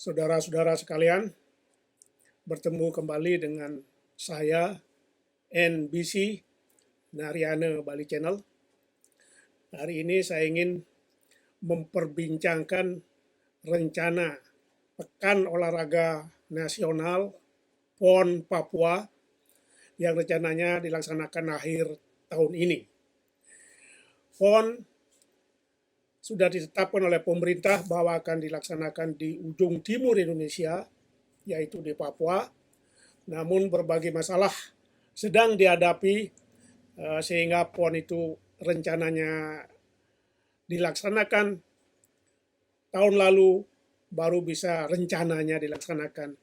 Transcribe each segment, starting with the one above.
Saudara-saudara sekalian, bertemu kembali dengan saya, NBC, Nariana Bali Channel. Hari ini saya ingin memperbincangkan rencana Pekan Olahraga Nasional PON Papua yang rencananya dilaksanakan akhir tahun ini. PON sudah ditetapkan oleh pemerintah bahwa akan dilaksanakan di ujung timur Indonesia, yaitu di Papua. Namun berbagai masalah sedang dihadapi sehingga PON itu rencananya dilaksanakan tahun lalu, baru bisa rencananya dilaksanakan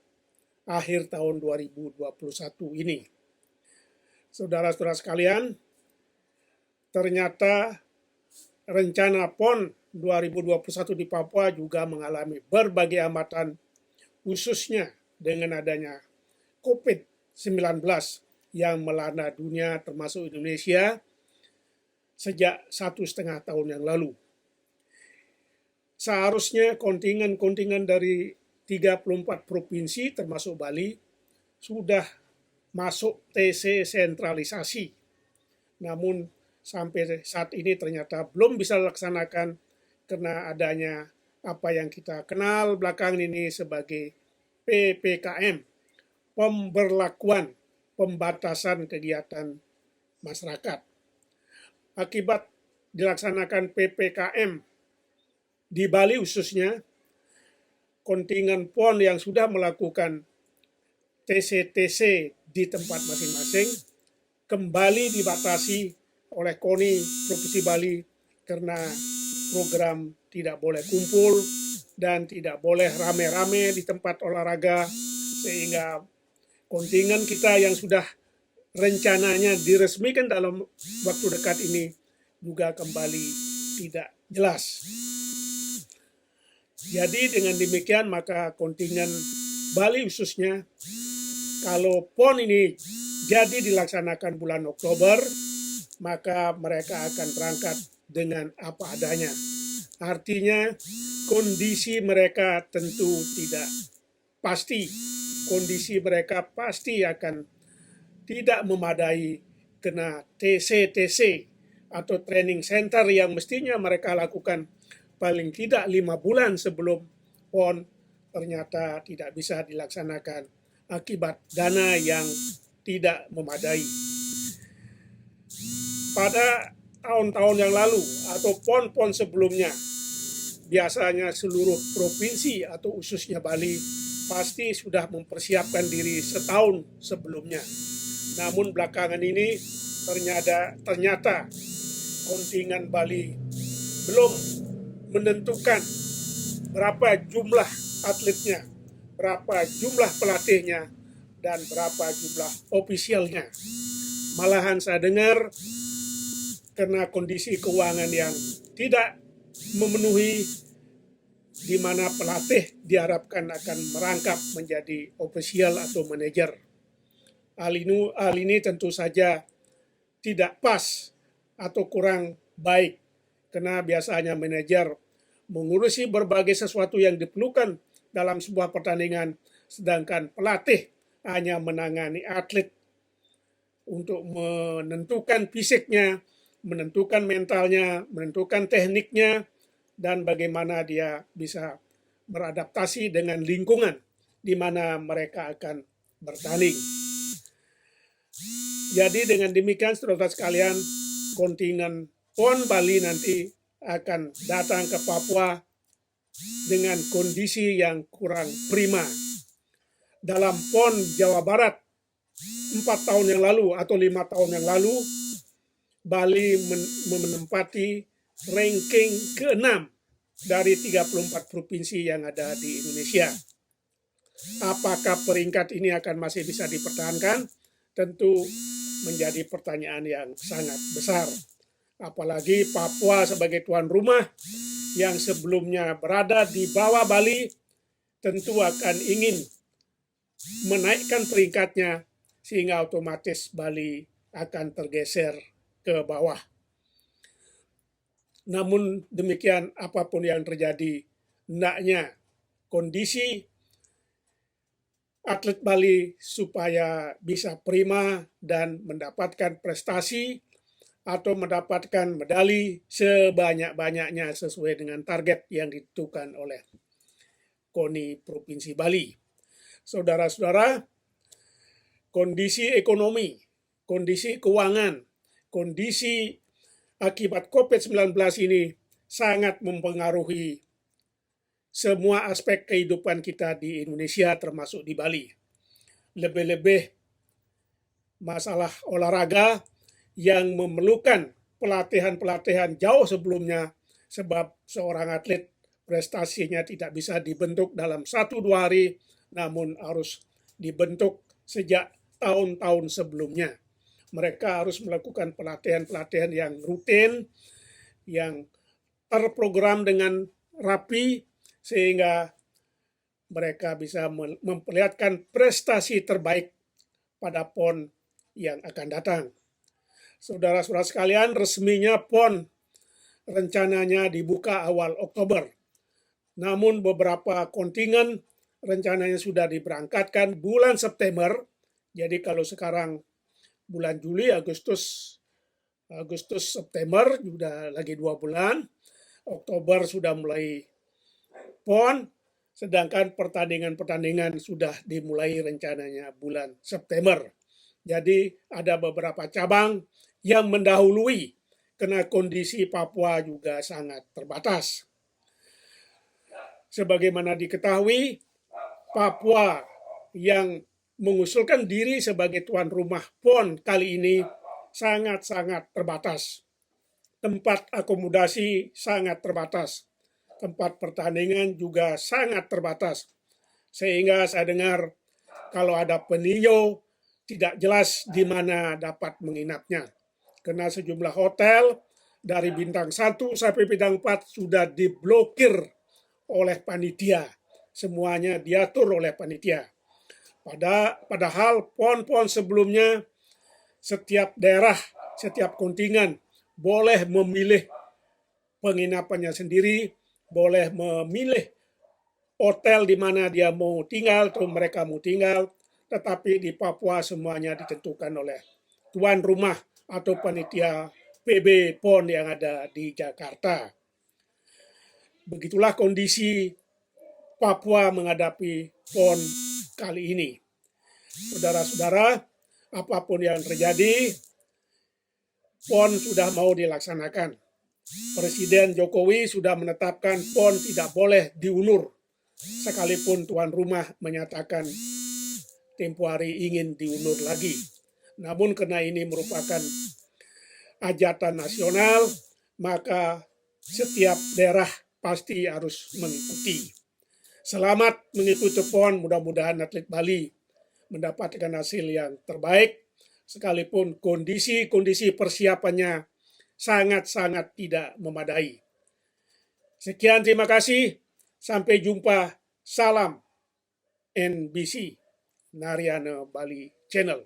akhir tahun 2021 ini. Saudara-saudara sekalian, ternyata rencana PON 2021 di Papua juga mengalami berbagai hambatan, khususnya dengan adanya COVID-19 yang melanda dunia termasuk Indonesia sejak 1,5 tahun yang lalu. Seharusnya kontingen-kontingen dari 34 provinsi termasuk Bali sudah masuk TC sentralisasi. Namun sampai saat ini ternyata belum bisa dilaksanakan karena adanya apa yang kita kenal belakangan ini sebagai PPKM, pemberlakuan pembatasan kegiatan masyarakat. Akibat dilaksanakan PPKM di Bali khususnya, kontingen PON yang sudah melakukan TC-TC di tempat masing-masing kembali dibatasi oleh KONI Provinsi Bali karena program tidak boleh kumpul dan tidak boleh rame-rame di tempat olahraga, sehingga kontingen kita yang sudah rencananya diresmikan dalam waktu dekat ini juga kembali tidak jelas. Jadi dengan demikian maka kontingen Bali khususnya, kalau PON ini jadi dilaksanakan bulan Oktober, maka mereka akan berangkat dengan apa adanya. Artinya kondisi mereka tentu tidak pasti. Kondisi mereka pasti akan tidak memadai kena TC-TC atau training center yang mestinya mereka lakukan paling tidak 5 bulan sebelum PON ternyata tidak bisa dilaksanakan akibat dana yang tidak memadai. Pada tahun-tahun yang lalu atau PON-PON sebelumnya, biasanya seluruh provinsi atau khususnya Bali pasti sudah mempersiapkan diri setahun sebelumnya. Namun belakangan ini ternyata kontingen Bali belum menentukan berapa jumlah atletnya, berapa jumlah pelatihnya, dan berapa jumlah ofisialnya. Malahan saya dengar karena kondisi keuangan yang tidak memenuhi, di mana pelatih diharapkan akan merangkap menjadi ofisial atau manajer. Hal ini tentu saja tidak pas atau kurang baik, karena biasanya manajer mengurusi berbagai sesuatu yang diperlukan dalam sebuah pertandingan, sedangkan pelatih hanya menangani atlet untuk menentukan fisiknya, menentukan mentalnya, menentukan tekniknya, dan bagaimana dia bisa beradaptasi dengan lingkungan di mana mereka akan bertanding. Jadi dengan demikian saudara sekalian, kontingen PON Bali nanti akan datang ke Papua dengan kondisi yang kurang prima. Dalam PON Jawa Barat 4 tahun yang lalu atau 5 tahun yang lalu, Bali menempati ranking ke-6 dari 34 provinsi yang ada di Indonesia. Apakah peringkat ini akan masih bisa dipertahankan? Tentu menjadi pertanyaan yang sangat besar. Apalagi Papua sebagai tuan rumah yang sebelumnya berada di bawah Bali tentu akan ingin menaikkan peringkatnya sehingga otomatis Bali akan tergeser ke bawah. Namun demikian apapun yang terjadi, hendaknya kondisi atlet Bali supaya bisa prima dan mendapatkan prestasi atau mendapatkan medali sebanyak-banyaknya sesuai dengan target yang ditentukan oleh KONI Provinsi Bali. Saudara-saudara, kondisi ekonomi, kondisi keuangan, kondisi akibat COVID-19 ini sangat mempengaruhi semua aspek kehidupan kita di Indonesia termasuk di Bali. Lebih-lebih masalah olahraga yang memerlukan pelatihan-pelatihan jauh sebelumnya sebab seorang atlet prestasinya tidak bisa dibentuk dalam 1-2 hari namun harus dibentuk sejak tahun-tahun sebelumnya. Mereka harus melakukan pelatihan-pelatihan yang rutin, yang terprogram dengan rapi sehingga mereka bisa memperlihatkan prestasi terbaik pada PON yang akan datang. Saudara-saudara sekalian, resminya PON rencananya dibuka awal Oktober. Namun beberapa kontingen rencananya sudah diberangkatkan bulan September. Jadi kalau sekarang bulan Juli, Agustus, September, sudah lagi 2 bulan. Oktober sudah mulai PON, sedangkan pertandingan-pertandingan sudah dimulai rencananya bulan September. Jadi ada beberapa cabang yang mendahului karena kondisi Papua juga sangat terbatas. Sebagaimana diketahui, Papua yang mengusulkan diri sebagai tuan rumah PON kali ini sangat-sangat terbatas. Tempat akomodasi sangat terbatas. Tempat pertandingan juga sangat terbatas. Sehingga saya dengar kalau ada peninjau tidak jelas di mana dapat menginapnya. Karena sejumlah hotel dari bintang 1 sampai bintang 4 sudah diblokir oleh panitia. Semuanya diatur oleh panitia. Padahal PON-PON sebelumnya setiap daerah, setiap kontingen boleh memilih penginapannya sendiri, boleh memilih hotel di mana dia mau tinggal atau mereka mau tinggal, tetapi di Papua semuanya ditentukan oleh tuan rumah atau panitia PB PON yang ada di Jakarta. Begitulah kondisi Papua menghadapi PON kali ini. Saudara-saudara, apapun yang terjadi, PON sudah mau dilaksanakan. Presiden Jokowi sudah menetapkan PON tidak boleh diundur, sekalipun tuan rumah menyatakan tempo hari ingin diundur lagi. Namun karena ini merupakan hajatan nasional, maka setiap daerah pasti harus mengikuti. Selamat mengikuti PON, mudah-mudahan atlet Bali mendapatkan hasil yang terbaik, sekalipun kondisi persiapannya sangat-sangat tidak memadai. Sekian, terima kasih. Sampai jumpa. Salam NBC, Narayana Bali Channel.